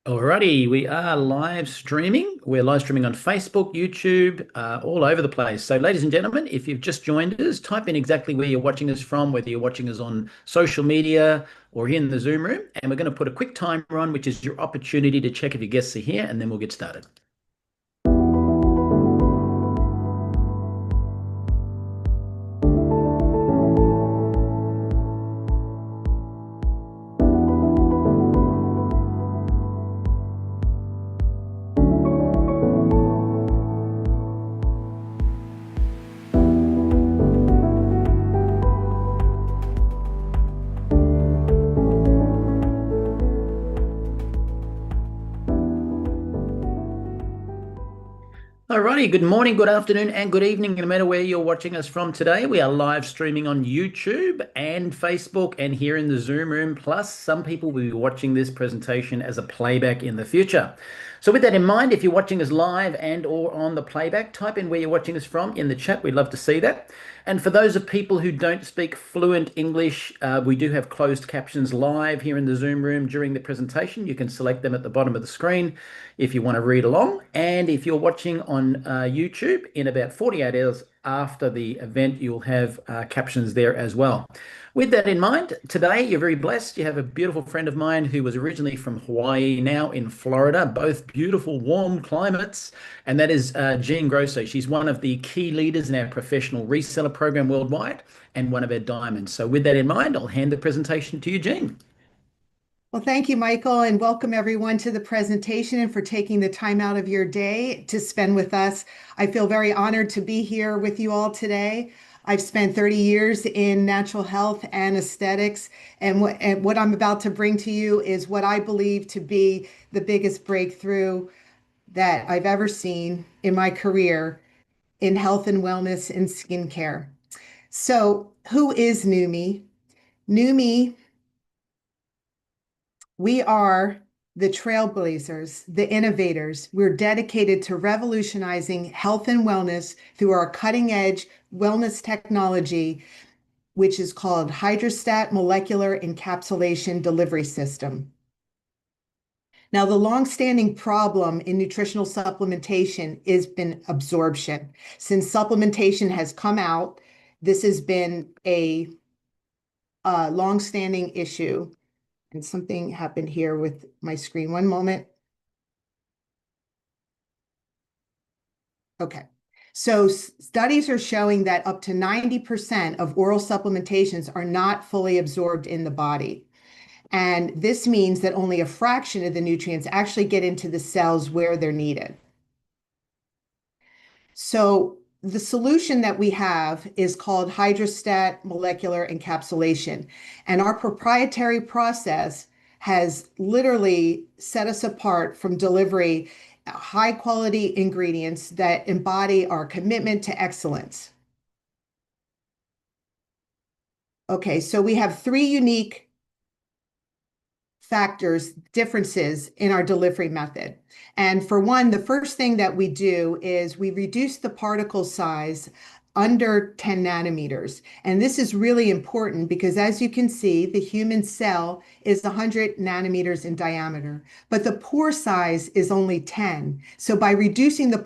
Alrighty, we are live streaming. We're live streaming on Facebook, YouTube, all over the place. So, ladies and gentlemen, if you've just joined us, type in exactly where you're watching us from, whether you're watching us on social media or here in the Zoom room. And we're going to put a quick timer on, which is your opportunity to check if your guests are here, and then we'll get started. Alrighty, good morning, good afternoon, and good evening, no matter where you're watching us from today. We are live streaming on YouTube and Facebook and here in the Zoom room. Plus, some people will be watching this presentation as a playback in the future. So with that in mind, if you're watching us live and or on the playback, type in where you're watching us from in the chat. We'd love to see that. And for those of people who don't speak fluent English, we do have closed captions live here in the Zoom room during the presentation. You can select them at the bottom of the screen if you want to read along. And if you're watching on YouTube, in about 48 hours after the event, you'll have captions there as well. With that in mind, today you're very blessed. You have a beautiful friend of mine who was originally from Hawaii, now in Florida, both beautiful, warm climates. And that is Jean Grosso. She's one of the key leaders in our professional reseller program worldwide and one of our diamonds. So with that in mind, I'll hand the presentation to you, Jean. Well, thank you, Michael, and welcome everyone to the presentation and for taking the time out of your day to spend with us. I feel very honored to be here with you all today. I've spent 30 years in natural health and aesthetics, and what I'm about to bring to you is what I believe to be the biggest breakthrough that I've ever seen in my career in health and wellness and skincare. So, who is Neumi? Neumi, we are the trailblazers, the innovators. We're dedicated to revolutionizing health and wellness through our cutting edge wellness technology, which is called Hydrostat Molecular Encapsulation Delivery System. Now, the long-standing problem in nutritional supplementation has been absorption. Since supplementation has come out, this has been a long-standing issue. And something happened here with my screen. One moment. Okay. So studies are showing that up to 90% of oral supplementations are not fully absorbed in the body. And this means that only a fraction of the nutrients actually get into the cells where they're needed. So the solution that we have is called hydrostat molecular encapsulation. And our proprietary process has literally set us apart from delivery high quality ingredients that embody our commitment to excellence. Okay, so we have three unique factors, differences in our delivery method. And for one, the first thing that we do is we reduce the particle size under 10 nanometers. And this is really important because, as you can see, the human cell is 100 nanometers in diameter, but the pore size is only 10. So by reducing the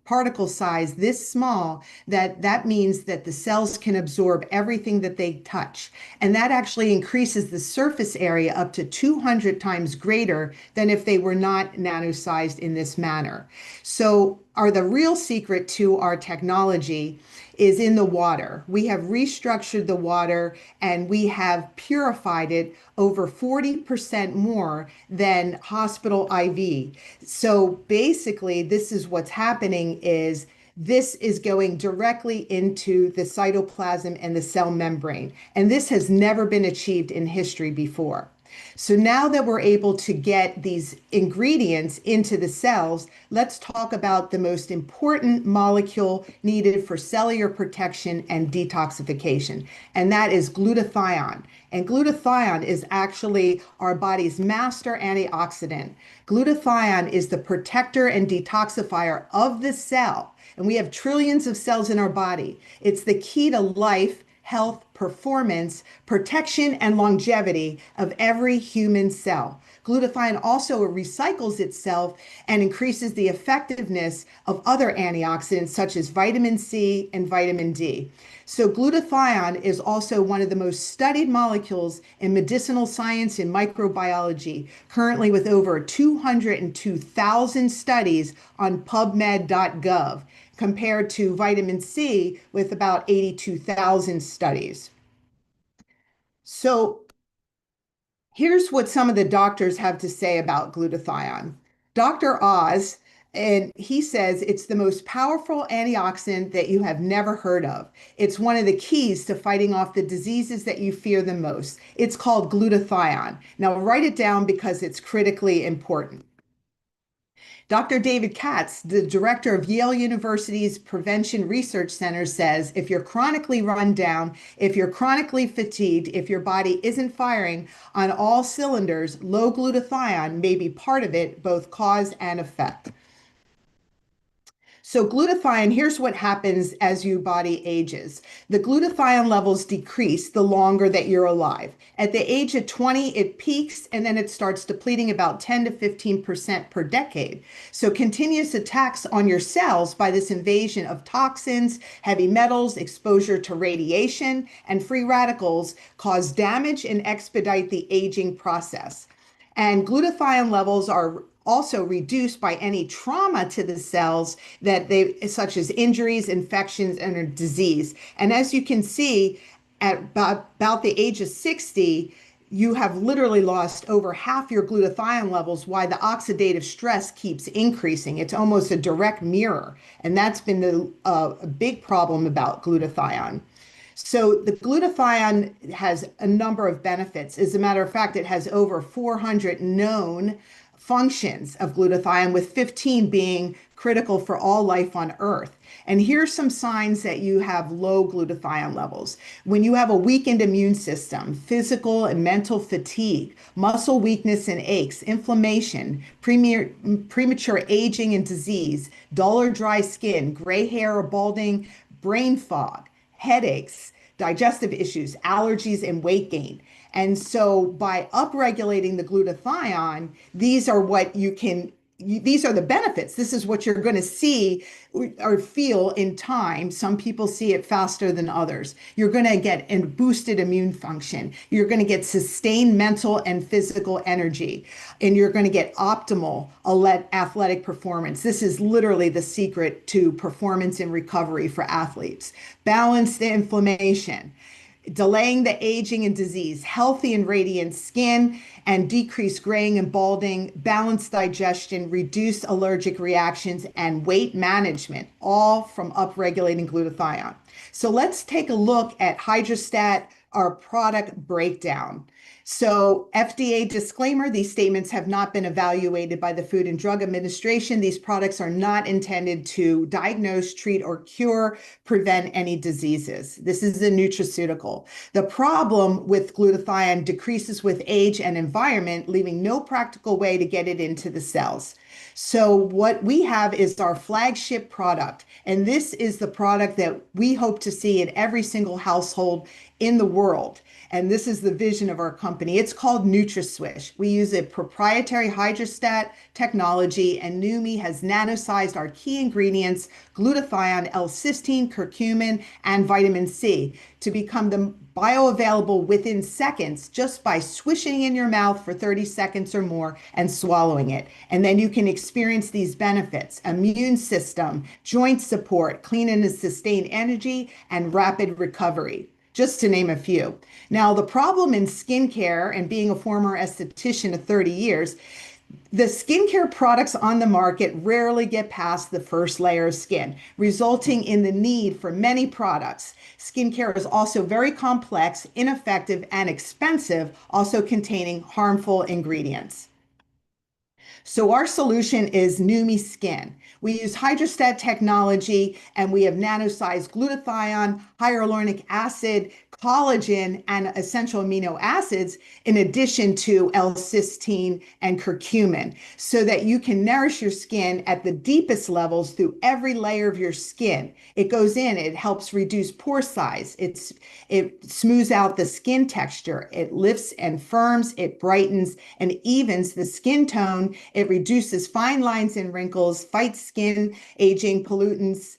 particle size this small, that means that the cells can absorb everything that they touch. And that actually increases the surface area up to 200 times greater than if they were not nano-sized in this manner. So the real secret to our technology is in the water. We have restructured the water and we have purified it over 40% more than hospital IV. So basically, this is what's happening is this is going directly into the cytoplasm and the cell membrane. And this has never been achieved in history before. So now that we're able to get these ingredients into the cells, let's talk about the most important molecule needed for cellular protection and detoxification, and that is glutathione. And glutathione is actually our body's master antioxidant. Glutathione is the protector and detoxifier of the cell, and we have trillions of cells in our body. It's the key to life, health, performance, protection, and longevity of every human cell. Glutathione also recycles itself and increases the effectiveness of other antioxidants such as vitamin C and vitamin D. So, glutathione is also one of the most studied molecules in medicinal science and microbiology, currently with over 202,000 studies on PubMed.gov, compared to vitamin C with about 82,000 studies. So, here's what some of the doctors have to say about glutathione. Dr. Oz, and he says it's the most powerful antioxidant that you have never heard of. It's one of the keys to fighting off the diseases that you fear the most. It's called glutathione. Now, write it down because it's critically important. Dr. David Katz, the director of Yale University's Prevention Research Center, says if you're chronically run down, if you're chronically fatigued, if your body isn't firing on all cylinders, low glutathione may be part of it, both cause and effect. So glutathione, here's what happens as your body ages. The glutathione levels decrease the longer that you're alive. At the age of 20, it peaks and then it starts depleting about 10 to 15% per decade. So continuous attacks on your cells by this invasion of toxins, heavy metals, exposure to radiation, and free radicals cause damage and expedite the aging process. And glutathione levels are also reduced by any trauma to the cells such as injuries, infections, and disease. And as you can see, at about the age of 60, you have literally lost over half your glutathione levels while the oxidative stress keeps increasing. It's almost a direct mirror. And that's been a big problem about glutathione. So the glutathione has a number of benefits. As a matter of fact, it has over 400 known functions of glutathione, with 15 being critical for all life on Earth. And here's some signs that you have low glutathione levels. When you have a weakened immune system, physical and mental fatigue, muscle weakness and aches, inflammation, premature aging and disease, dull or dry skin, gray hair or balding, brain fog, headaches, digestive issues, allergies, and weight gain. And so by upregulating the glutathione, these are what you can these are the benefits. This is what you're going to see or feel in time. Some people see it faster than others. You're going to get a boosted immune function. You're going to get sustained mental and physical energy, and you're going to get optimal athletic performance. This is literally the secret to performance and recovery for athletes. Balance the inflammation, delaying the aging and disease, healthy and radiant skin, and decrease graying and balding, balanced digestion, reduced allergic reactions, and weight management, all from upregulating glutathione. So let's take a look at Hydrostat, our product breakdown. So FDA disclaimer, these statements have not been evaluated by the Food and Drug Administration. These products are not intended to diagnose, treat, or cure, prevent any diseases. This is a nutraceutical. The problem with glutathione decreases with age and environment, leaving no practical way to get it into the cells. So what we have is our flagship product, and this is the product that we hope to see in every single household in the world. And this is the vision of our company. It's called NutraSwish. We use a proprietary hydrostat technology, and Neumi has nanosized our key ingredients, glutathione, L-cysteine, curcumin, and vitamin C, to become the bioavailable within seconds just by swishing in your mouth for 30 seconds or more and swallowing it. And then you can experience these benefits: immune system, joint support, clean and sustained energy, and rapid recovery, just to name a few. Now, the problem in skincare, and being a former esthetician of 30 years, the skincare products on the market rarely get past the first layer of skin, resulting in the need for many products. Skincare is also very complex, ineffective, and expensive, also containing harmful ingredients. So our solution is Neumi Skin. We use hydrostat technology, and we have nanosized glutathione, hyaluronic acid, collagen and essential amino acids in addition to L-cysteine and curcumin so that you can nourish your skin at the deepest levels through every layer of your skin. It goes in, it helps reduce pore size. It smooths out the skin texture. It lifts and firms, it brightens and evens the skin tone. It reduces fine lines and wrinkles, fights skin aging, pollutants,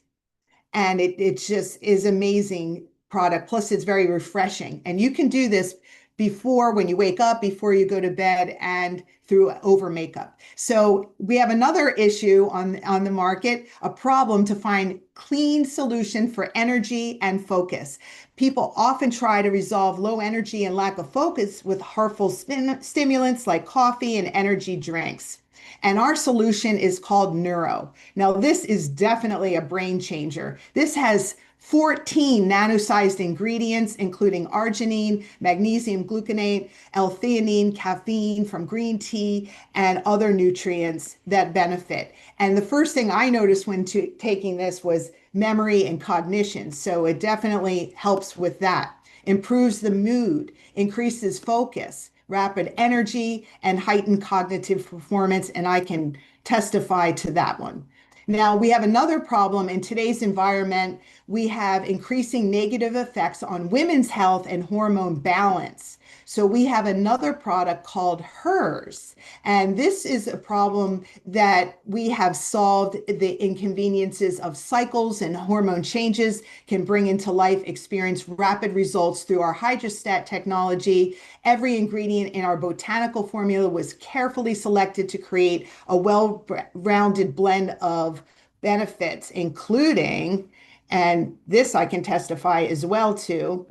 and it just is amazing product. Plus, it's very refreshing. And you can do this before when you wake up, before you go to bed, and through over makeup. So we have another issue on the market, a problem to find clean solution for energy and focus. People often try to resolve low energy and lack of focus with harmful stimulants like coffee and energy drinks. And our solution is called Neuro. Now, this is definitely a brain changer. This has 14 nano-sized ingredients, including arginine, magnesium gluconate, L-theanine, caffeine from green tea, and other nutrients that benefit. And the first thing I noticed when taking this was memory and cognition. So it definitely helps with that. Improves the mood, increases focus, rapid energy, and heightened cognitive performance. And I can testify to that one. Now, we have another problem in today's environment. We have increasing negative effects on women's health and hormone balance. So we have another product called HERS. And this is a problem that we have solved. The inconveniences of cycles and hormone changes can bring into life, experience rapid results through our hydrostat technology. Every ingredient in our botanical formula was carefully selected to create a well-rounded blend of benefits, including, and this I can testify as well to,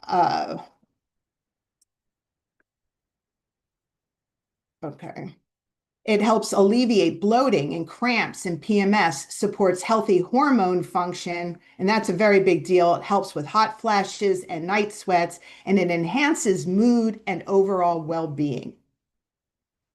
uh, okay. It helps alleviate bloating and cramps and PMS, supports healthy hormone function, and that's a very big deal. It helps with hot flashes and night sweats, and it enhances mood and overall well-being.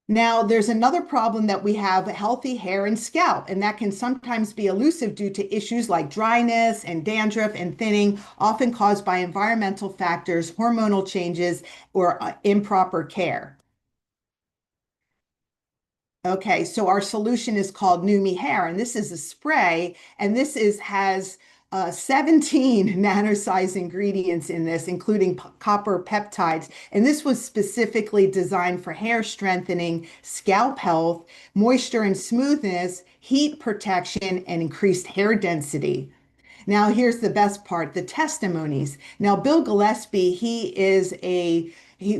Now, there's another problem that we have healthy hair and scalp, and that can sometimes be elusive due to issues like dryness and dandruff and thinning, often caused by environmental factors, hormonal changes, or improper care. Okay, so our solution is called Neumi Hair, and this is a spray, and has 17 nano-sized ingredients in this, including copper peptides. And this was specifically designed for hair strengthening, scalp health, moisture and smoothness, heat protection, and increased hair density. Now, here's the best part, the testimonies. Now, Bill Gillespie, he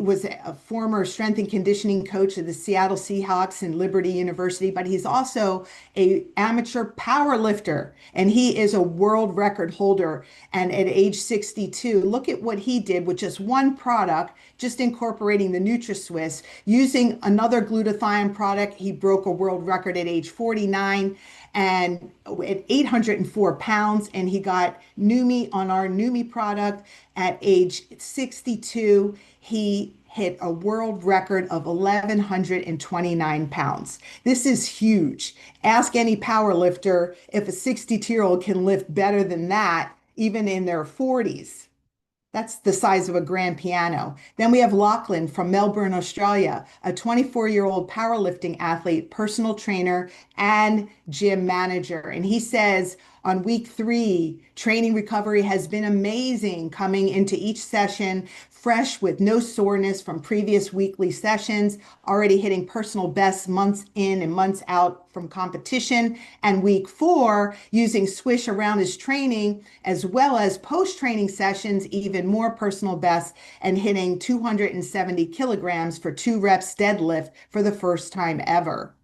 was a former strength and conditioning coach of the Seattle Seahawks and Liberty University, but he's also a amateur power lifter, and he is a world record holder. And at age 62, look at what he did with just one product, just incorporating the NutraSwiss, using another glutathione product. He broke a world record at age 49 and at 804 pounds, and he got Neumi on our Neumi product at age 62. He hit a world record of 1,129 pounds. This is huge. Ask any power lifter if a 62-year-old can lift better than that, even in their 40s. That's the size of a grand piano. Then we have Lachlan from Melbourne, Australia, a 24-year-old powerlifting athlete, personal trainer, and gym manager. And he says on week 3, training recovery has been amazing, coming into each session fresh with no soreness from previous weekly sessions, already hitting personal bests months in and months out from competition. And week 4, using Swish around his training, as well as post-training sessions, even more personal bests, and hitting 270 kilograms for 2 reps deadlift for the first time ever.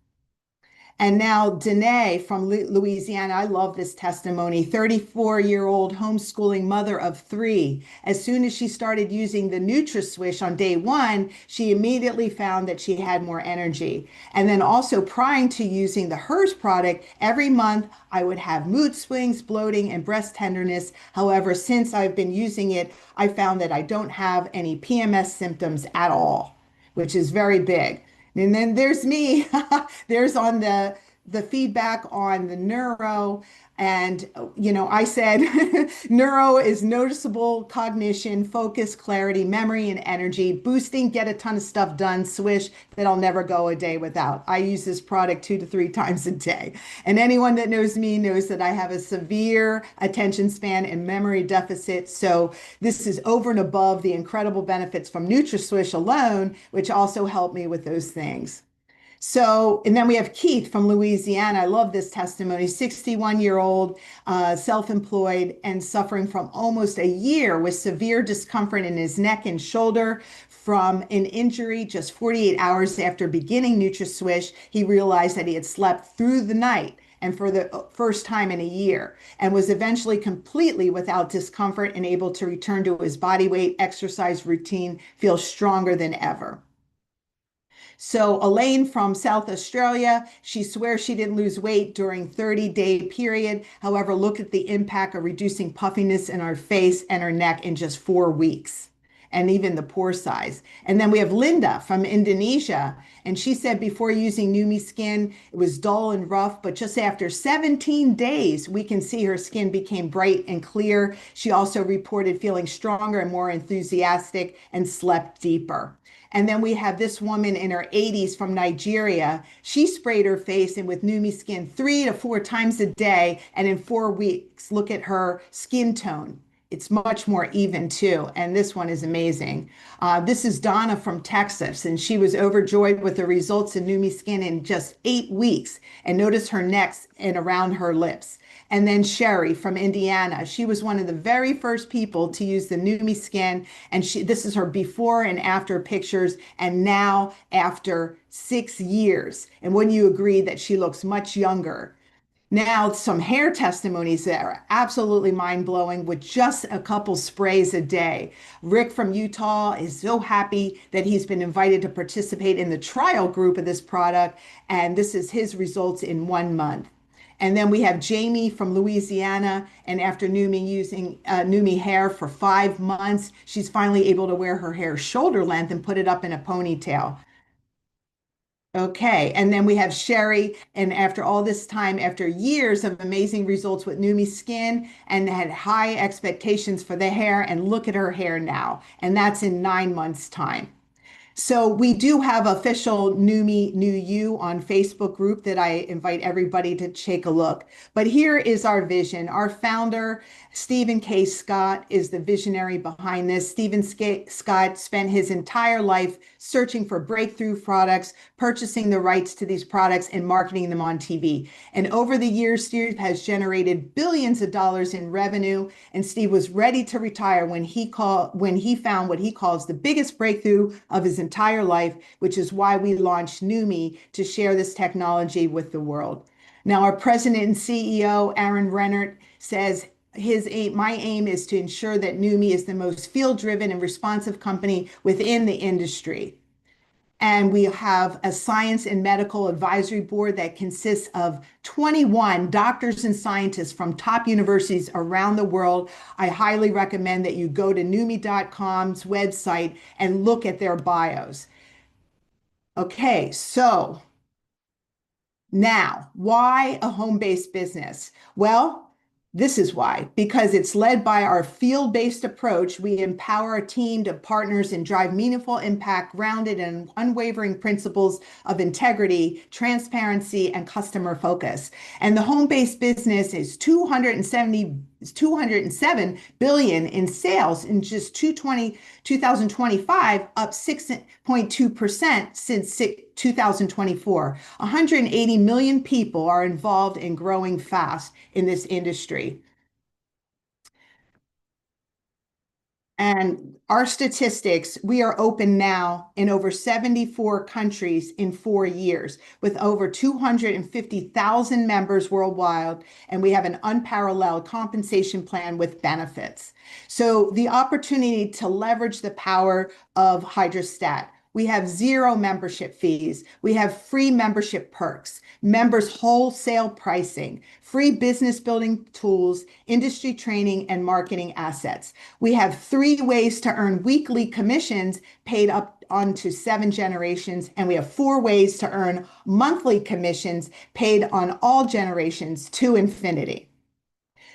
And now Danae from Louisiana, I love this testimony, 34-year-old homeschooling mother of 3. As soon as she started using the NutraSwish on day 1, she immediately found that she had more energy. And then also prior to using the HERS product, every month I would have mood swings, bloating, and breast tenderness. However, since I've been using it, I found that I don't have any PMS symptoms at all, which is very big. And then there's me. There's on the the feedback on the neuro. And, I said neuro is noticeable cognition, focus, clarity, memory, and energy, boosting, get a ton of stuff done, swish that I'll never go a day without. I use this product 2 to 3 times a day. And anyone that knows me knows that I have a severe attention span and memory deficit. So this is over and above the incredible benefits from NutraSwish alone, which also help me with those things. So, and then we have Keith from Louisiana. I love this testimony. 61-year-old, self-employed, and suffering from almost a year with severe discomfort in his neck and shoulder from an injury. Just 48 hours after beginning NutraSwish, he realized that he had slept through the night and for the first time in a year, and was eventually completely without discomfort and able to return to his body weight, exercise routine, feel stronger than ever. So Elaine from South Australia, she swears she didn't lose weight during 30-day period. However, look at the impact of reducing puffiness in her face and her neck in just 4 weeks, and even the pore size. And then we have Linda from Indonesia, and she said before using Neumi Skin, it was dull and rough, but just after 17 days, we can see her skin became bright and clear. She also reported feeling stronger and more enthusiastic and slept deeper. And then we have this woman in her 80s from Nigeria. She sprayed her face in with Neumi Skin 3 to 4 times a day. And in 4 weeks, look at her skin tone. It's much more even too. And this one is amazing. This is Donna from Texas, and she was overjoyed with the results of Neumi Skin in just 8 weeks. And notice her neck and around her lips. And then Sherry from Indiana. She was one of the very first people to use the Neumi Skin. And this is her before and after pictures. And now after 6 years. And wouldn't you agree that she looks much younger? Now, some hair testimonies that are absolutely mind blowing with just a couple sprays a day. Rick from Utah is so happy that he's been invited to participate in the trial group of this product. And this is his results in 1 month. And then we have Jamie from Louisiana. And after Neumi using Neumi hair for 5 months, she's finally able to wear her hair shoulder length and put it up in a ponytail. Okay, and then we have Sherry, and after all this time, after years of amazing results with Neumi Skin, and had high expectations for the hair, and look at her hair now, and that's in 9 months' time. So we do have official Neumi New You on Facebook group that I invite everybody to take a look. But here is our vision. Our founder, Stephen K. Scott, is the visionary behind this. Stephen Scott spent his entire life searching for breakthrough products, purchasing the rights to these products, and marketing them on TV. And over the years, Steve has generated billions of dollars in revenue. And Steve was ready to retire when he found what he calls the biggest breakthrough of his entire life, which is why we launched Neumi to share this technology with the world. Now, our president and CEO, Aaron Rennert, says my aim is to ensure that Neumi is the most field-driven and responsive company within the industry. And we have a science and medical advisory board that consists of 21 doctors and scientists from top universities around the world. I highly recommend that you go to Neumi.com's website and look at their bios. Okay, so now, why a home-based business? Well, this is why, because it's led by our field-based approach. We empower a team of partners and drive meaningful impact grounded in unwavering principles of integrity, transparency, and customer focus. And the home-based business is 207 billion in sales in just 2025, up 6.2% since 2024. 180 million people are involved and growing fast in this industry. And our statistics, we are open now in over 74 countries in 4 years with over 250,000 members worldwide. And we have an unparalleled compensation plan with benefits. So the opportunity to leverage the power of hydrostat, We have zero membership fees. We have free membership perks, members wholesale pricing, free business building tools, industry training, and marketing assets. We have 3 ways to earn weekly commissions paid up onto 7 generations, and we have 4 ways to earn monthly commissions paid on all generations to infinity.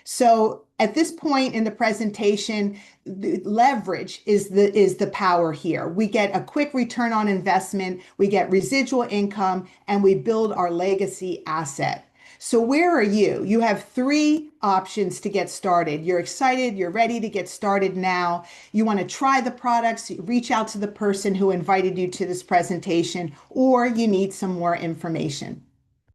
So at this point in the presentation, the leverage is the power here. We get a quick return on investment, we get residual income, and we build our legacy asset. So where are you? You have 3 options to get started. You're excited, you're ready to get started now. You want to try the products, reach out to the person who invited you to this presentation, or you need some more information.